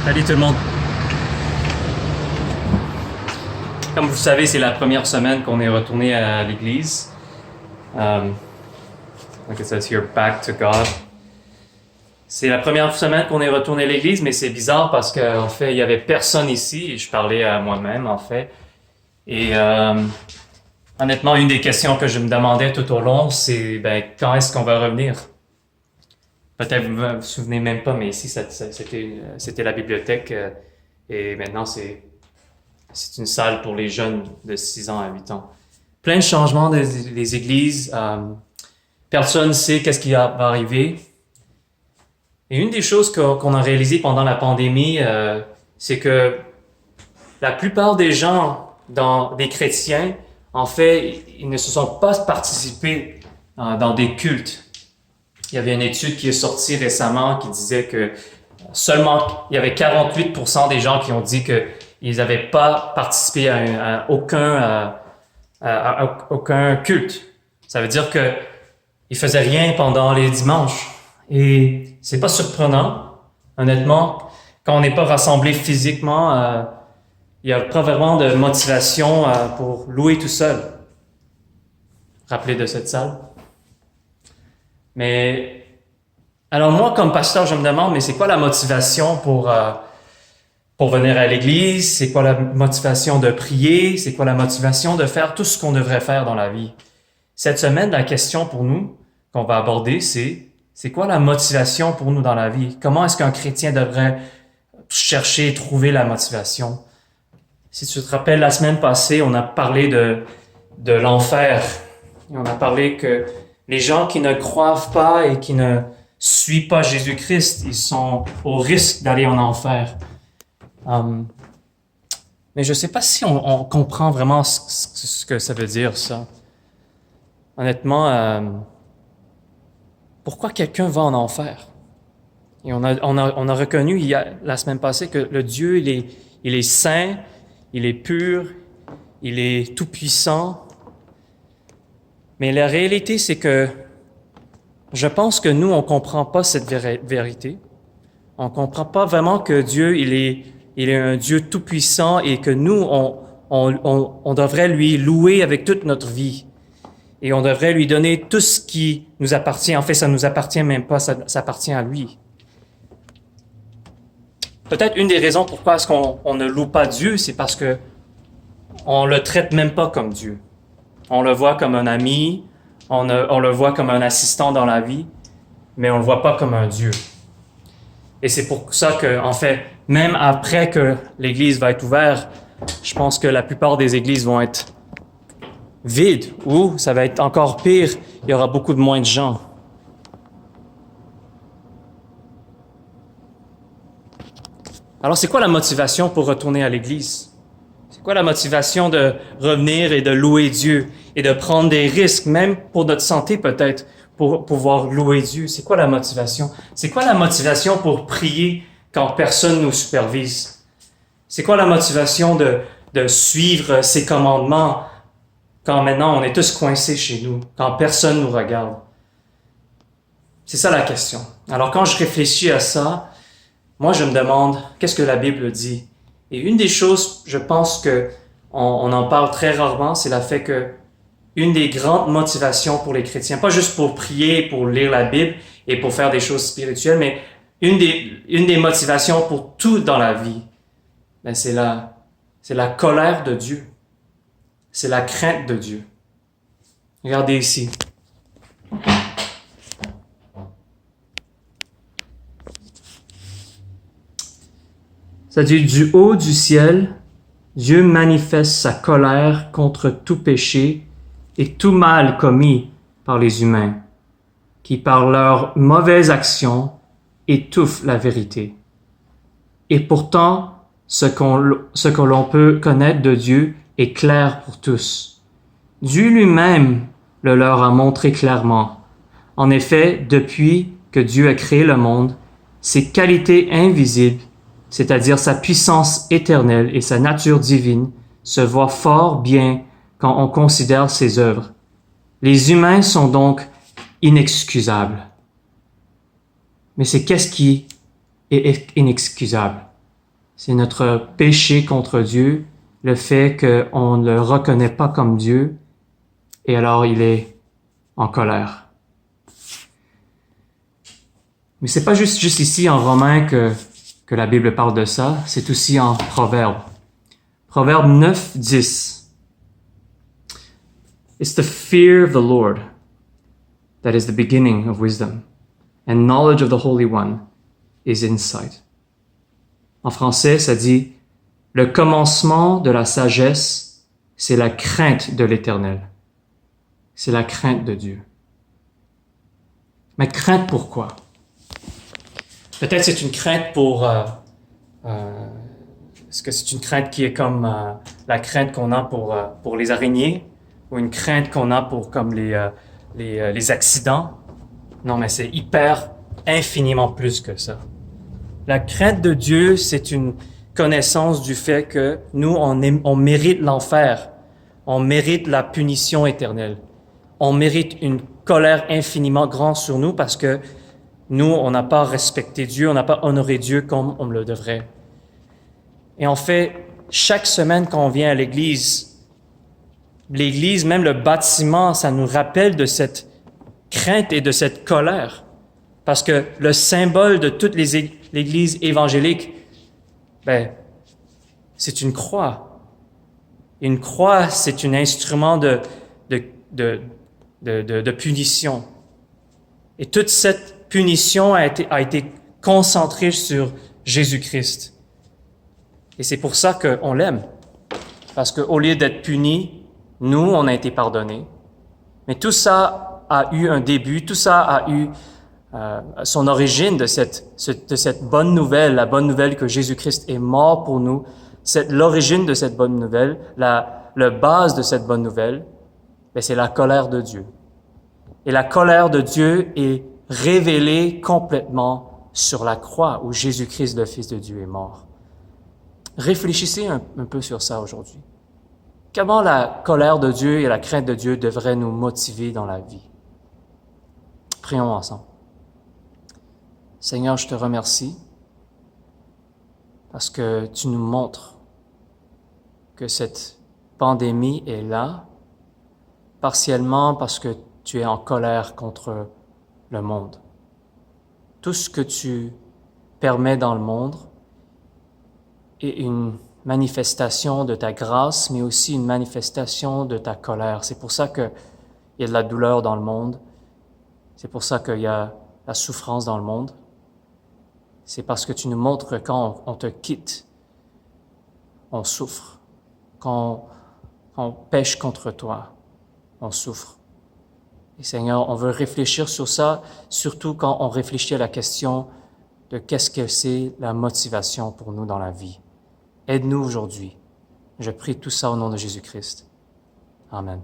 Salut tout le monde. Comme vous le savez, c'est la première semaine qu'on est retourné à l'église. Like it says here, back to God. C'est la première semaine qu'on est retourné à l'église, mais c'est bizarre parce qu'en fait, il y avait personne ici et je parlais à moi-même, en fait. Et honnêtement, une des questions que je me demandais tout au long, c'est quand est-ce qu'on va revenir? Peut-être vous ne vous souvenez même pas, mais ici, c'était la bibliothèque et maintenant, c'est une salle pour les jeunes de 6 ans à 8 ans. Plein de changements des églises. Personne ne sait qu'est-ce qui va arriver. Et une des choses qu'on a réalisées pendant la pandémie, c'est que la plupart des gens, des chrétiens, en fait, ils ne se sont pas participés dans des cultes. Il y avait une étude qui est sortie récemment qui disait que il y avait 48% des gens qui ont dit qu'ils n'avaient pas participé à aucun culte. Ça veut dire qu'ils ne faisaient rien pendant les dimanches. Et c'est pas surprenant, honnêtement, quand on n'est pas rassemblé physiquement, il n'y a pas vraiment de motivation pour louer tout seul. Rappelez de cette salle. Mais, alors moi, comme pasteur, je me demande, mais c'est quoi la motivation pour venir à l'église? C'est quoi la motivation de prier? C'est quoi la motivation de faire tout ce qu'on devrait faire dans la vie? Cette semaine, la question pour nous qu'on va aborder, c'est quoi la motivation pour nous dans la vie? Comment est-ce qu'un chrétien devrait chercher et trouver la motivation? Si tu te rappelles, la semaine passée, on a parlé de l'enfer. Et on a parlé que les gens qui ne croient pas et qui ne suivent pas Jésus-Christ, ils sont au risque d'aller en enfer. Mais je ne sais pas si on comprend vraiment ce que ça veut dire, ça. Honnêtement, pourquoi quelqu'un va en enfer? Et on a reconnu la semaine passée que le Dieu, il est saint, il est pur, il est tout-puissant. Mais la réalité, c'est que je pense que nous, on comprend pas cette vérité. On comprend pas vraiment que Dieu, il est un Dieu tout-puissant et que nous, on devrait lui louer avec toute notre vie. Et on devrait lui donner tout ce qui nous appartient. En fait, ça nous appartient même pas, ça appartient à lui. Peut-être une des raisons pourquoi est-ce qu'on ne loue pas Dieu, c'est parce que on le traite même pas comme Dieu. On le voit comme un ami, on le voit comme un assistant dans la vie, mais on le voit pas comme un Dieu. Et c'est pour ça que, en fait, même après que l'église va être ouverte, je pense que la plupart des églises vont être vides, ou ça va être encore pire, il y aura beaucoup de moins de gens. Alors, c'est quoi la motivation pour retourner à l'église? C'est quoi la motivation de revenir et de louer Dieu et de prendre des risques, même pour notre santé peut-être, pour pouvoir louer Dieu? C'est quoi la motivation? C'est quoi la motivation pour prier quand personne nous supervise? C'est quoi la motivation de suivre ses commandements quand maintenant on est tous coincés chez nous, quand personne nous regarde? C'est ça la question. Alors quand je réfléchis à ça, moi je me demande, qu'est-ce que la Bible dit? Et une des choses, je pense que on en parle très rarement, c'est le fait que une des grandes motivations pour les chrétiens, pas juste pour prier, pour lire la Bible et pour faire des choses spirituelles, mais une des motivations pour tout dans la vie, c'est la colère de Dieu. C'est la crainte de Dieu. Regardez ici. C'est-à-dire, du haut du ciel, Dieu manifeste sa colère contre tout péché et tout mal commis par les humains, qui par leurs mauvaises actions étouffent la vérité. Et pourtant, ce que l'on peut connaître de Dieu est clair pour tous. Dieu lui-même le leur a montré clairement. En effet, depuis que Dieu a créé le monde, ses qualités invisibles, c'est-à-dire sa puissance éternelle et sa nature divine, se voient fort bien quand on considère ses œuvres. Les humains sont donc inexcusables. Mais c'est qu'est-ce qui est inexcusable? C'est notre péché contre Dieu, le fait qu'on ne le reconnaît pas comme Dieu, et alors il est en colère. Mais c'est pas juste ici en Romains que la Bible parle de ça, c'est aussi en Proverbes. Proverbe 9, 10. It's the fear of the Lord that is the beginning of wisdom, and knowledge of the Holy One is insight. En français, ça dit « Le commencement de la sagesse, c'est la crainte de l'Éternel. » C'est la crainte de Dieu. Mais crainte pourquoi? Peut-être c'est une crainte pour... est-ce que c'est une crainte qui est comme la crainte qu'on a pour les araignées ou une crainte qu'on a pour comme les accidents? Non, mais c'est infiniment plus que ça. La crainte de Dieu, c'est une connaissance du fait que nous, on mérite l'enfer. On mérite la punition éternelle. On mérite une colère infiniment grande sur nous parce que nous, on n'a pas respecté Dieu, on n'a pas honoré Dieu comme on le devrait. Et en fait, chaque semaine quand on vient à l'Église, même le bâtiment, ça nous rappelle de cette crainte et de cette colère. Parce que le symbole de toute l'Église évangélique, c'est une croix. Une croix, c'est un instrument de punition. Et toute cette punition a été concentrée sur Jésus-Christ. Et c'est pour ça qu'on l'aime. Parce qu'au lieu d'être punis, nous, on a été pardonnés. Mais tout ça a eu un début, tout ça a eu son origine de cette bonne nouvelle, la bonne nouvelle que Jésus-Christ est mort pour nous. L'origine de cette bonne nouvelle, la base de cette bonne nouvelle, c'est la colère de Dieu. Et la colère de Dieu est révélée complètement sur la croix où Jésus-Christ, le Fils de Dieu, est mort. Réfléchissez un peu sur ça aujourd'hui. Comment la colère de Dieu et la crainte de Dieu devraient nous motiver dans la vie? Prions ensemble. Seigneur, je te remercie parce que tu nous montres que cette pandémie est là, partiellement parce que tu es en colère contre le monde. Tout ce que tu permets dans le monde est une manifestation de ta grâce, mais aussi une manifestation de ta colère. C'est pour ça qu'il y a de la douleur dans le monde. C'est pour ça qu'il y a la souffrance dans le monde. C'est parce que tu nous montres que quand on te quitte, on souffre. Quand on pêche contre toi, on souffre. Et Seigneur, on veut réfléchir sur ça, surtout quand on réfléchit à la question de qu'est-ce que c'est la motivation pour nous dans la vie. Aide-nous aujourd'hui. Je prie tout ça au nom de Jésus-Christ. Amen.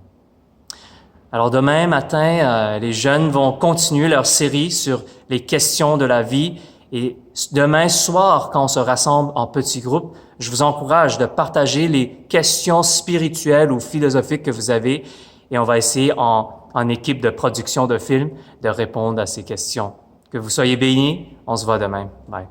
Alors demain matin, les jeunes vont continuer leur série sur les questions de la vie. Et demain soir, quand on se rassemble en petits groupes, je vous encourage de partager les questions spirituelles ou philosophiques que vous avez. Et on va essayer en équipe de production de films de répondre à ces questions. Que vous soyez bénis. On se voit demain. Bye.